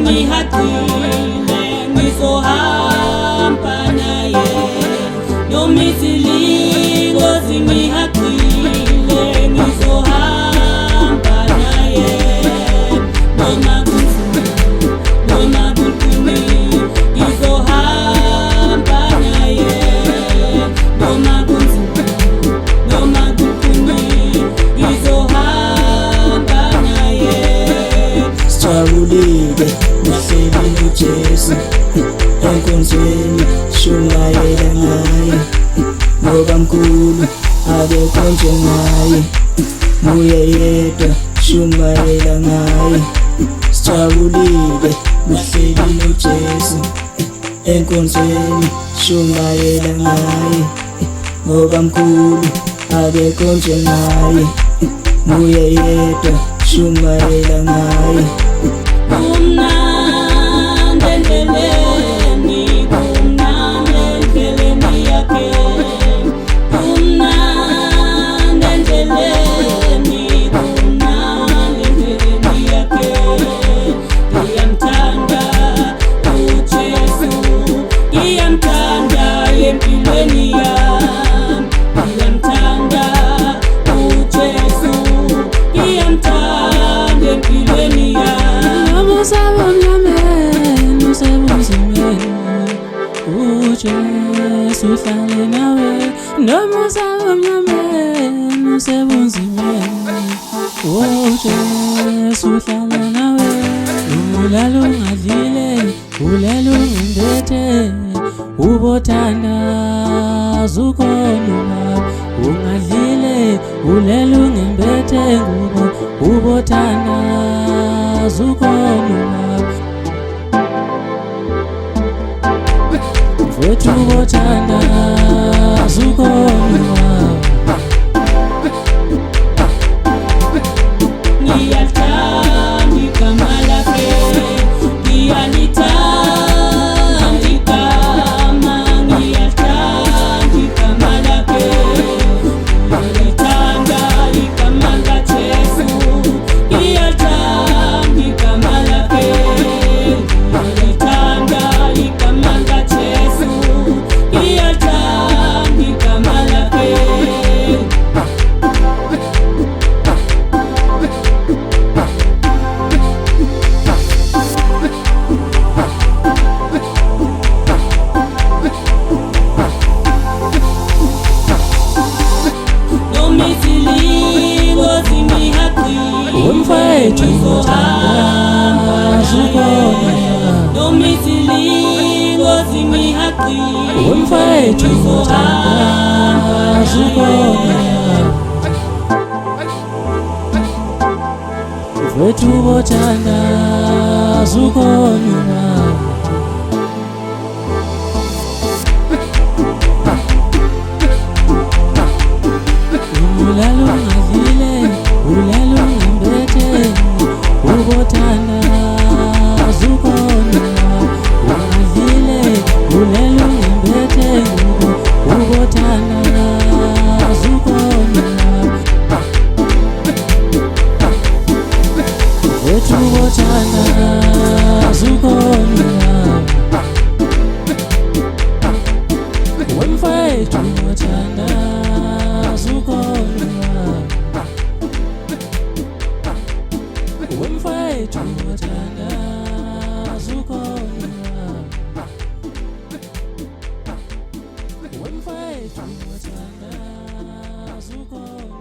Ngihaqile ngizohamba naye nomisilingo ngihaqile ngizohamba naye noma kunzima ngizohamba naye noma kunzima ngizohamba naye Sijabulile uhleli uJesu enkonzweni shumayela ngaye ngoba mkhulu akekho njengaye nguye yedwa shumayela ngaye Sijabulile uhleli uJesu enkonzweni shumayela ngaye ngoba mkhulu akekho njengaye nguye yedwa shumayela ngaye Kumnandi endleleni yakhe kumnandi endleleni yakhe ngiyamthanda uJesu ngiyamthanda empilweni yami ngiyamthanda uJesu ngiyamthanda empilweni yami uJesu uhlale nawe noma usabumnyameni usebunzimeni uJesu uhlala nawe ulala ungadlile ulala ungembethe ubothandaza ukhona ungadlile ulala ungembethe ubothandaza ukhona Wethu ubothandaza ukhona ngiyalithanda igama lakhe ngiyalithanda igama ngiyalithanda igama lakhe ngiyalithanda igama kaJesu ngiyalithanda igama lakhe ngiyalithanda igama kaJesu ngiyalithanda igama lakhe umfethu uthandaza ukhona umfethu uthandaza ukhona umfethu uthandaza ukhona ulala ungadlile ulala ungembethe ubothandaza ukhona ungadlile ulala ungembethe ubothandaza ukhona wethu ubothandaza ukhona Tumotanda zukonwa